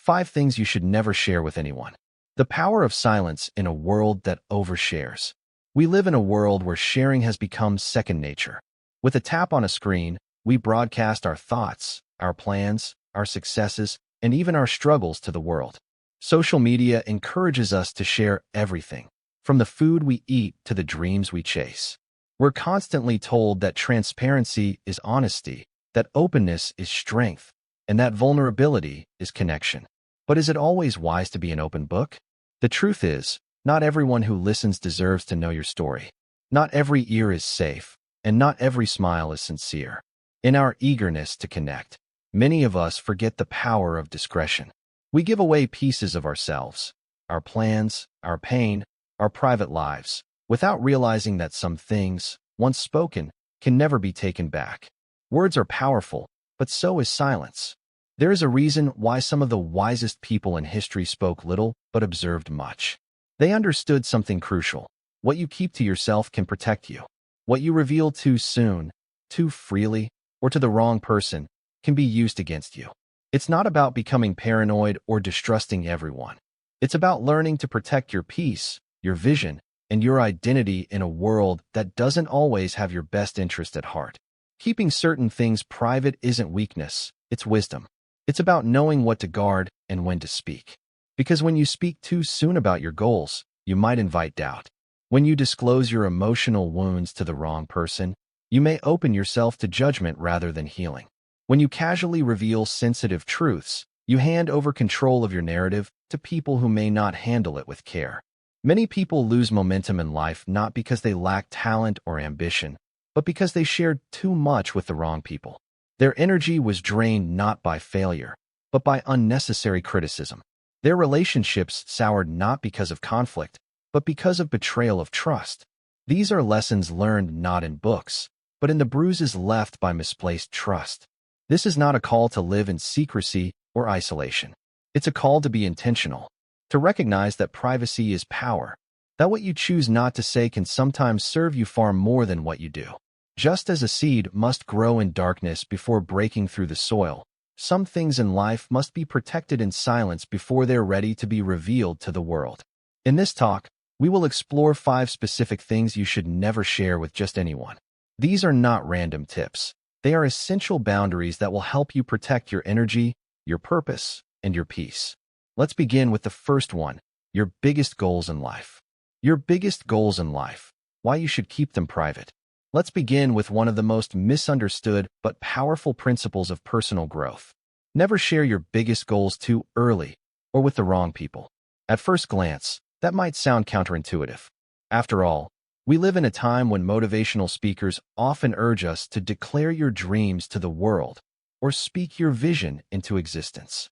5 things you should never share with anyone. The power of silence in a world that overshares. We live in a world where sharing has become second nature. With a tap on a screen, we broadcast our thoughts, our plans, our successes, and even our struggles to the world. Social media encourages us to share everything, from the food we eat to the dreams we chase. We're constantly told that transparency is honesty, that openness is strength, and that vulnerability is connection. But is it always wise to be an open book? The truth is, not everyone who listens deserves to know your story. Not every ear is safe, and not every smile is sincere. In our eagerness to connect, many of us forget the power of discretion. We give away pieces of ourselves, our plans, our pain, our private lives, without realizing that some things, once spoken, can never be taken back. Words are powerful, but so is silence. There is a reason why some of the wisest people in history spoke little but observed much. They understood something crucial. What you keep to yourself can protect you. What you reveal too soon, too freely, or to the wrong person can be used against you. It's not about becoming paranoid or distrusting everyone. It's about learning to protect your peace, your vision, and your identity in a world that doesn't always have your best interest at heart. Keeping certain things private isn't weakness, it's wisdom. It's about knowing what to guard and when to speak. Because when you speak too soon about your goals, you might invite doubt. When you disclose your emotional wounds to the wrong person, you may open yourself to judgment rather than healing. When you casually reveal sensitive truths, you hand over control of your narrative to people who may not handle it with care. Many people lose momentum in life not because they lack talent or ambition, but because they shared too much with the wrong people. Their energy was drained not by failure, but by unnecessary criticism. Their relationships soured not because of conflict, but because of betrayal of trust. These are lessons learned not in books, but in the bruises left by misplaced trust. This is not a call to live in secrecy or isolation. It's a call to be intentional, to recognize that privacy is power, that what you choose not to say can sometimes serve you far more than what you do. Just as a seed must grow in darkness before breaking through the soil, some things in life must be protected in silence before they're ready to be revealed to the world. In this talk, we will explore 5 specific things you should never share with just anyone. These are not random tips. They are essential boundaries that will help you protect your energy, your purpose, and your peace. Let's begin with the first one, your biggest goals in life. Your biggest goals in life, why you should keep them private. Let's begin with one of the most misunderstood but powerful principles of personal growth. Never share your biggest goals too early or with the wrong people. At first glance, that might sound counterintuitive. After all, we live in a time when motivational speakers often urge us to declare your dreams to the world or speak your vision into existence.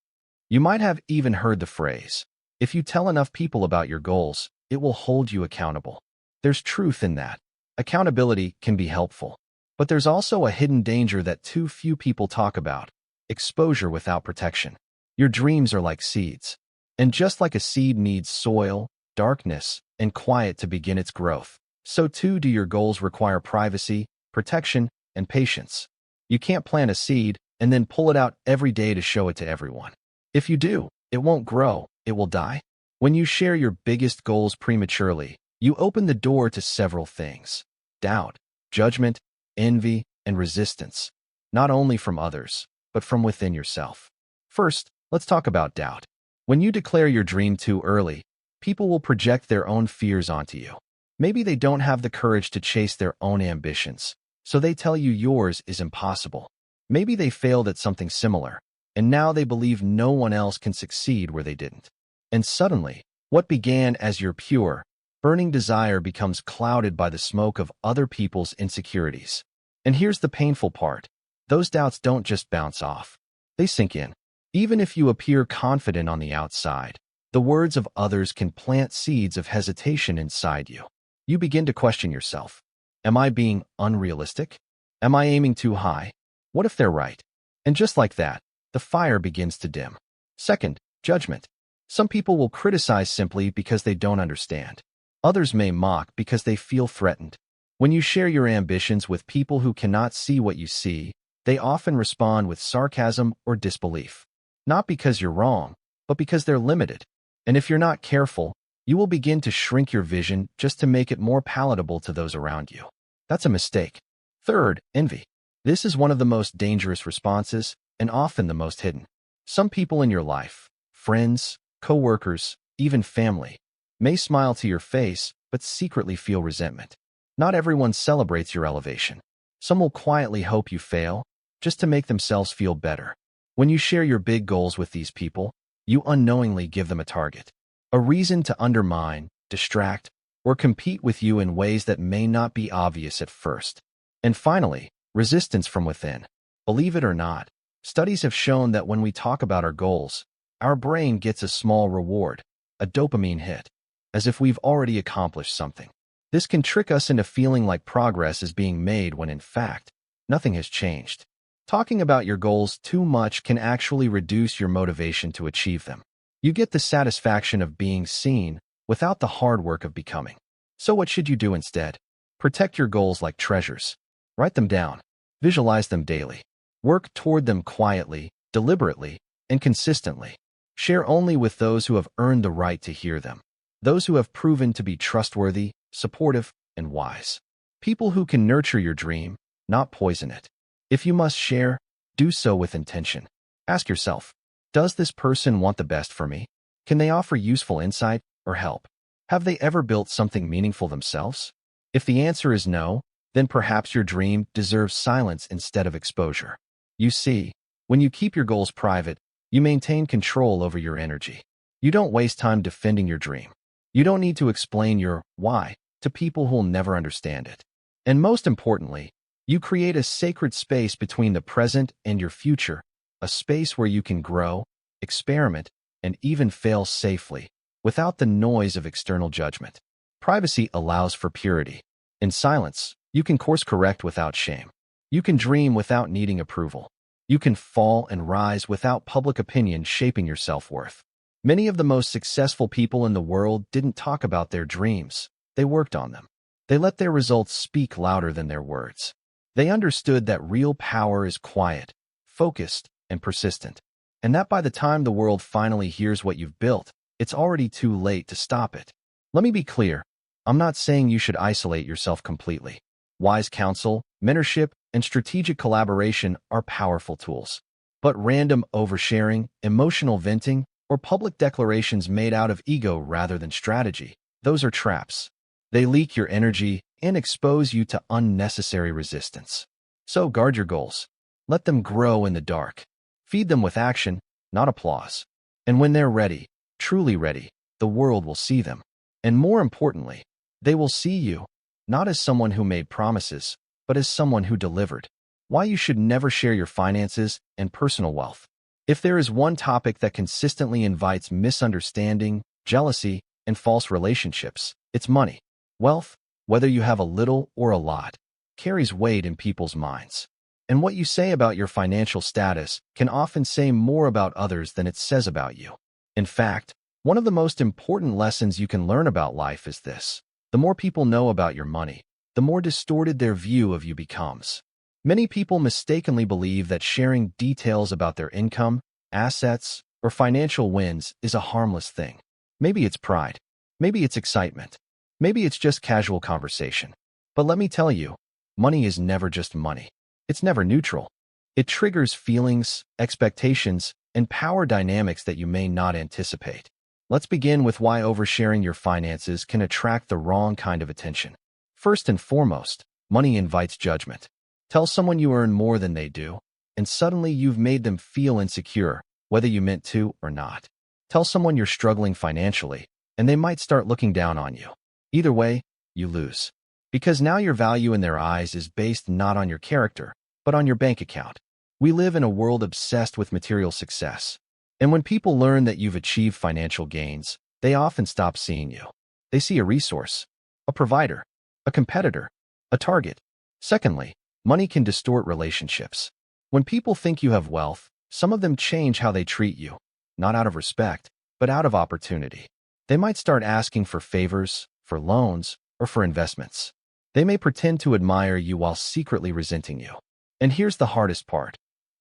You might have even heard the phrase, if you tell enough people about your goals, it will hold you accountable. There's truth in that. Accountability can be helpful, but there's also a hidden danger that too few people talk about: exposure without protection. Your dreams are like seeds, and just like a seed needs soil, darkness, and quiet to begin its growth, so too do your goals require privacy, protection, and patience. You can't plant a seed and then pull it out every day to show it to everyone. If you do, it won't grow, it will die. When you share your biggest goals prematurely, you open the door to several things: doubt, judgment, envy, and resistance, not only from others, but from within yourself. First, let's talk about doubt. When you declare your dream too early, people will project their own fears onto you. Maybe they don't have the courage to chase their own ambitions, so they tell you yours is impossible. Maybe they failed at something similar, and now they believe no one else can succeed where they didn't. And suddenly, what began as your pure, burning desire becomes clouded by the smoke of other people's insecurities. And here's the painful part. Those doubts don't just bounce off. They sink in. Even if you appear confident on the outside, the words of others can plant seeds of hesitation inside you. You begin to question yourself. Am I being unrealistic? Am I aiming too high? What if they're right? And just like that, the fire begins to dim. Second, judgment. Some people will criticize simply because they don't understand. Others may mock because they feel threatened. When you share your ambitions with people who cannot see what you see, they often respond with sarcasm or disbelief. Not because you're wrong, but because they're limited. And if you're not careful, you will begin to shrink your vision just to make it more palatable to those around you. That's a mistake. Third, envy. This is one of the most dangerous responses and often the most hidden. Some people in your life, friends, co-workers, even family, may smile to your face but secretly feel resentment. Not everyone celebrates your elevation. Some will quietly hope you fail just to make themselves feel better. When you share your big goals with these people, you unknowingly give them a target, a reason to undermine, distract, or compete with you in ways that may not be obvious at first. And finally, resistance from within. Believe it or not, studies have shown that when we talk about our goals, our brain gets a small reward, a dopamine hit, as if we've already accomplished something. This can trick us into feeling like progress is being made when in fact, nothing has changed. Talking about your goals too much can actually reduce your motivation to achieve them. You get the satisfaction of being seen without the hard work of becoming. So what should you do instead? Protect your goals like treasures. Write them down. Visualize them daily. Work toward them quietly, deliberately, and consistently. Share only with those who have earned the right to hear them. Those who have proven to be trustworthy, supportive, and wise. People who can nurture your dream, not poison it. If you must share, do so with intention. Ask yourself, does this person want the best for me? Can they offer useful insight or help? Have they ever built something meaningful themselves? If the answer is no, then perhaps your dream deserves silence instead of exposure. You see, when you keep your goals private, you maintain control over your energy. You don't waste time defending your dream. You don't need to explain your why to people who'll never understand it. And most importantly, you create a sacred space between the present and your future, a space where you can grow, experiment, and even fail safely, without the noise of external judgment. Privacy allows for purity. In silence, you can course correct without shame. You can dream without needing approval. You can fall and rise without public opinion shaping your self-worth. Many of the most successful people in the world didn't talk about their dreams. They worked on them. They let their results speak louder than their words. They understood that real power is quiet, focused, and persistent, and that by the time the world finally hears what you've built, it's already too late to stop it. Let me be clear. I'm not saying you should isolate yourself completely. Wise counsel, mentorship, and strategic collaboration are powerful tools. But random oversharing, emotional venting, or public declarations made out of ego rather than strategy, those are traps. They leak your energy and expose you to unnecessary resistance. So guard your goals. Let them grow in the dark. Feed them with action, not applause. And when they're ready, truly ready, the world will see them. And more importantly, they will see you, not as someone who made promises, but as someone who delivered. Why you should never share your finances and personal wealth. If there is one topic that consistently invites misunderstanding, jealousy, and false relationships, it's money. Wealth, whether you have a little or a lot, carries weight in people's minds. And what you say about your financial status can often say more about others than it says about you. In fact, one of the most important lessons you can learn about life is this. The more people know about your money, the more distorted their view of you becomes. Many people mistakenly believe that sharing details about their income, assets, or financial wins is a harmless thing. Maybe it's pride. Maybe it's excitement. Maybe it's just casual conversation. But let me tell you, money is never just money. It's never neutral. It triggers feelings, expectations, and power dynamics that you may not anticipate. Let's begin with why oversharing your finances can attract the wrong kind of attention. First and foremost, money invites judgment. Tell someone you earn more than they do, and suddenly you've made them feel insecure, whether you meant to or not. Tell someone you're struggling financially, and they might start looking down on you. Either way, you lose. Because now your value in their eyes is based not on your character, but on your bank account. We live in a world obsessed with material success. And when people learn that you've achieved financial gains, they often stop seeing you. They see a resource, a provider, a competitor, a target. Secondly, money can distort relationships. When people think you have wealth, some of them change how they treat you, not out of respect, but out of opportunity. They might start asking for favors, for loans, or for investments. They may pretend to admire you while secretly resenting you. And here's the hardest part.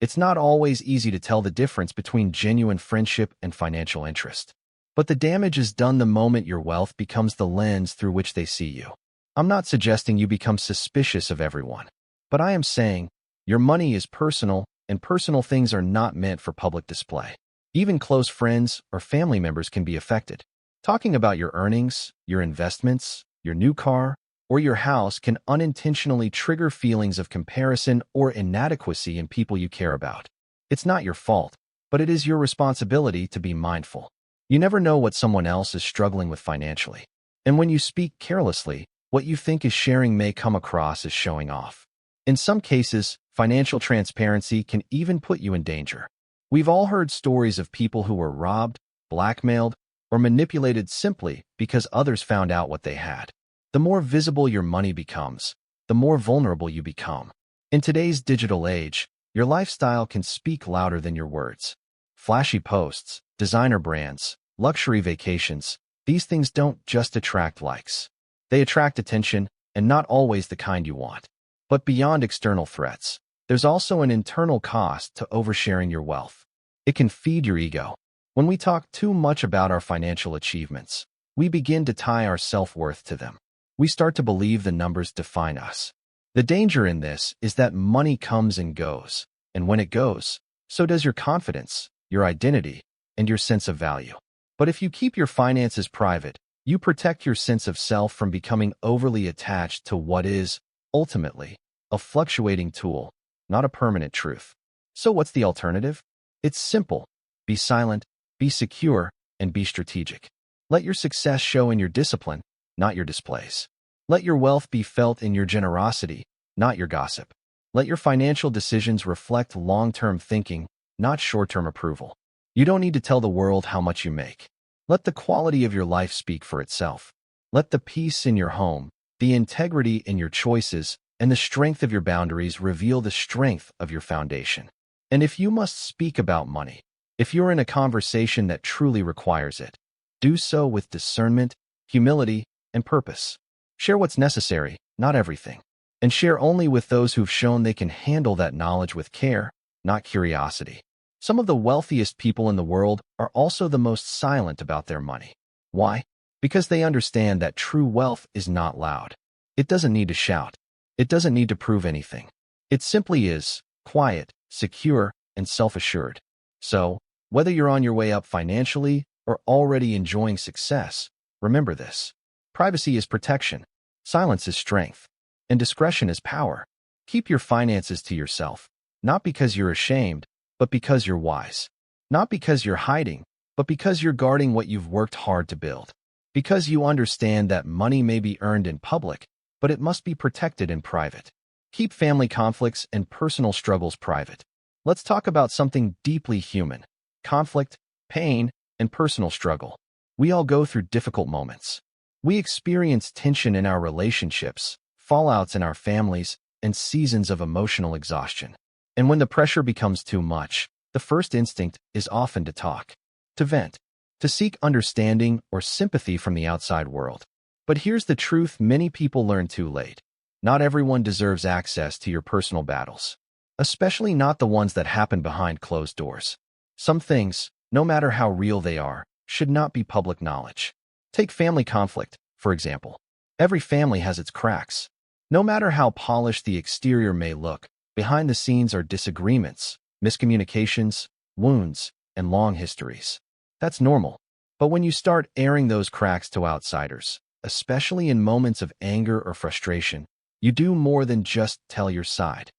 It's not always easy to tell the difference between genuine friendship and financial interest. But the damage is done the moment your wealth becomes the lens through which they see you. I'm not suggesting you become suspicious of everyone, but I am saying your money is personal, and personal things are not meant for public display. Even close friends or family members can be affected. Talking about your earnings, your investments, your new car, or your house can unintentionally trigger feelings of comparison or inadequacy in people you care about. It's not your fault, but it is your responsibility to be mindful. You never know what someone else is struggling with financially. And when you speak carelessly, what you think is sharing may come across as showing off. In some cases, financial transparency can even put you in danger. We've all heard stories of people who were robbed, blackmailed, or manipulated simply because others found out what they had. The more visible your money becomes, the more vulnerable you become. In today's digital age, your lifestyle can speak louder than your words. Flashy posts, designer brands, luxury vacations, these things don't just attract likes. They attract attention, and not always the kind you want. But beyond external threats, there's also an internal cost to oversharing your wealth. It can feed your ego. When we talk too much about our financial achievements, we begin to tie our self-worth to them. We start to believe the numbers define us. The danger in this is that money comes and goes, and when it goes, so does your confidence, your identity, and your sense of value. But if you keep your finances private, you protect your sense of self from becoming overly attached to what is, ultimately, a fluctuating tool, not a permanent truth. So what's the alternative? It's simple. Be silent, be secure, and be strategic. Let your success show in your discipline, not your displays. Let your wealth be felt in your generosity, not your gossip. Let your financial decisions reflect long-term thinking, not short-term approval. You don't need to tell the world how much you make. Let the quality of your life speak for itself. Let the peace in your home, the integrity in your choices, and the strength of your boundaries reveal the strength of your foundation. And if you must speak about money, if you're in a conversation that truly requires it, do so with discernment, humility, and purpose. Share what's necessary, not everything. And share only with those who've shown they can handle that knowledge with care, not curiosity. Some of the wealthiest people in the world are also the most silent about their money. Why? Because they understand that true wealth is not loud. It doesn't need to shout. It doesn't need to prove anything. It simply is quiet, secure, and self-assured. So, whether you're on your way up financially or already enjoying success, remember this. Privacy is protection, silence is strength, and discretion is power. Keep your finances to yourself, not because you're ashamed, but because you're wise. Not because you're hiding, but because you're guarding what you've worked hard to build. Because you understand that money may be earned in public, but it must be protected in private. Keep family conflicts and personal struggles private. Let's talk about something deeply human: conflict, pain, and personal struggle. We all go through difficult moments. We experience tension in our relationships, fallouts in our families, and seasons of emotional exhaustion. And when the pressure becomes too much, the first instinct is often to talk, to vent, to seek understanding or sympathy from the outside world. But here's the truth many people learn too late. Not everyone deserves access to your personal battles, especially not the ones that happen behind closed doors. Some things, no matter how real they are, should not be public knowledge. Take family conflict, for example. Every family has its cracks. No matter how polished the exterior may look, behind the scenes are disagreements, miscommunications, wounds, and long histories. That's normal. But when you start airing those cracks to outsiders, especially in moments of anger or frustration, you do more than just tell your side.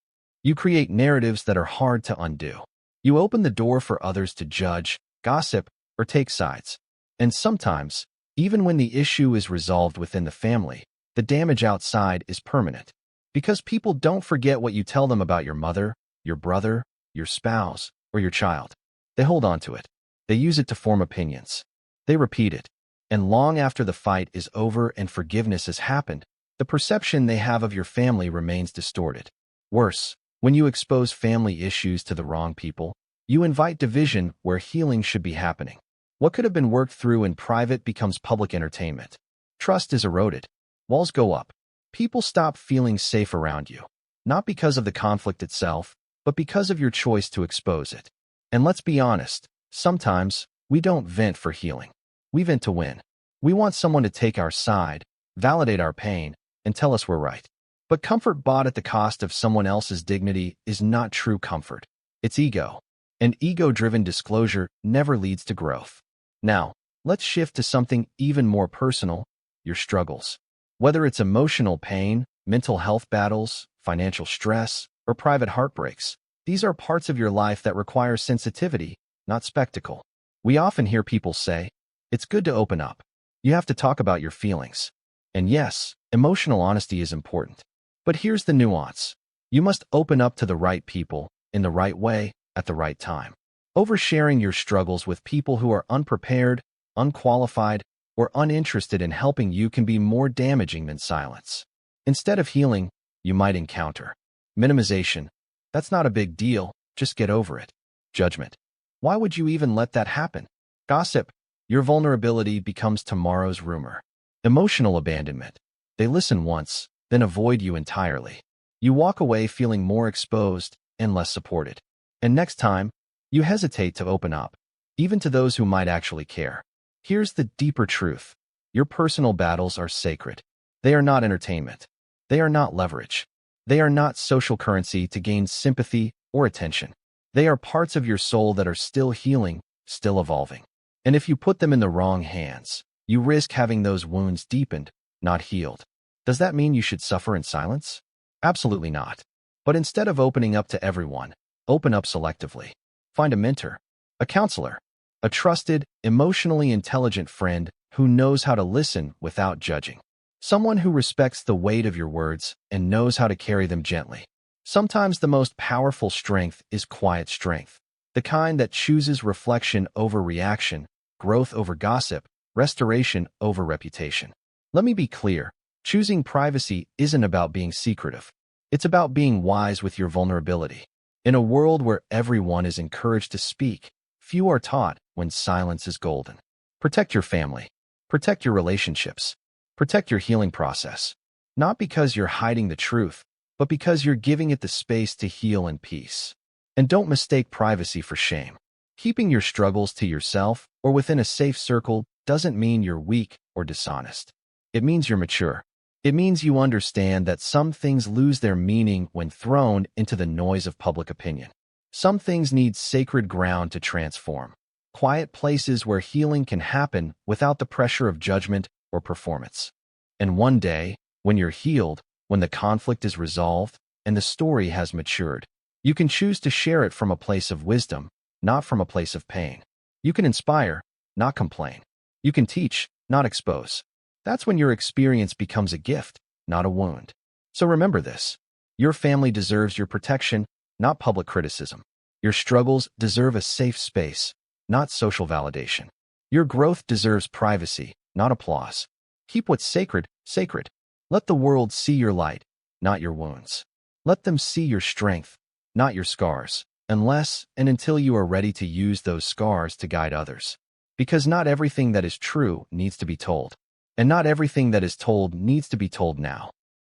You create narratives that are hard to undo. You open the door for others to judge, gossip, or take sides. And sometimes, even when the issue is resolved within the family, the damage outside is permanent. Because people don't forget what you tell them about your mother, your brother, your spouse, or your child. They hold on to it. They use it to form opinions. They repeat it. And long after the fight is over and forgiveness has happened, the perception they have of your family remains distorted. Worse, when you expose family issues to the wrong people, you invite division where healing should be happening. What could have been worked through in private becomes public entertainment. Trust is eroded. Walls go up. People stop feeling safe around you. Not because of the conflict itself, but because of your choice to expose it. And let's be honest, sometimes we don't vent for healing. We vent to win. We want someone to take our side, validate our pain, and tell us we're right. But comfort bought at the cost of someone else's dignity is not true comfort. It's ego. And ego-driven disclosure never leads to growth. Now, let's shift to something even more personal, your struggles. Whether it's emotional pain, mental health battles, financial stress, or private heartbreaks, these are parts of your life that require sensitivity, not spectacle. We often hear people say, "It's good to open up. You have to talk about your feelings." And yes, emotional honesty is important. But here's the nuance. You must open up to the right people, in the right way, at the right time. Oversharing your struggles with people who are unprepared, unqualified, or uninterested in helping you can be more damaging than silence. Instead of healing, you might encounter minimization. "That's not a big deal, just get over it." Judgment. "Why would you even let that happen?" Gossip. Your vulnerability becomes tomorrow's rumor. Emotional abandonment. They listen once, then avoid you entirely. You walk away feeling more exposed and less supported. And next time, you hesitate to open up, even to those who might actually care. Here's the deeper truth. Your personal battles are sacred. They are not entertainment. They are not leverage. They are not social currency to gain sympathy or attention. They are parts of your soul that are still healing, still evolving. And if you put them in the wrong hands, you risk having those wounds deepened, not healed. Does that mean you should suffer in silence? Absolutely not. But instead of opening up to everyone, open up selectively. Find a mentor, a counselor, a trusted, emotionally intelligent friend who knows how to listen without judging. Someone who respects the weight of your words and knows how to carry them gently. Sometimes the most powerful strength is quiet strength, the kind that chooses reflection over reaction, growth over gossip, restoration over reputation. Let me be clear, choosing privacy isn't about being secretive. It's about being wise with your vulnerability. In a world where everyone is encouraged to speak, few are taught when silence is golden. Protect your family. Protect your relationships. Protect your healing process. Not because you're hiding the truth, but because you're giving it the space to heal in peace. And don't mistake privacy for shame. Keeping your struggles to yourself or within a safe circle doesn't mean you're weak or dishonest. It means you're mature. It means you understand that some things lose their meaning when thrown into the noise of public opinion. Some things need sacred ground to transform. Quiet places where healing can happen without the pressure of judgment or performance. And one day, when you're healed, when the conflict is resolved and the story has matured, you can choose to share it from a place of wisdom, not from a place of pain. You can inspire, not complain. You can teach, not expose. That's when your experience becomes a gift, not a wound. So remember this. Your family deserves your protection, not public criticism. Your struggles deserve a safe space, not social validation. Your growth deserves privacy, not applause. Keep what's sacred, sacred. Let the world see your light, not your wounds. Let them see your strength, not your scars, unless and until you are ready to use those scars to guide others. Because not everything that is true needs to be told. And not everything that is told needs to be told now.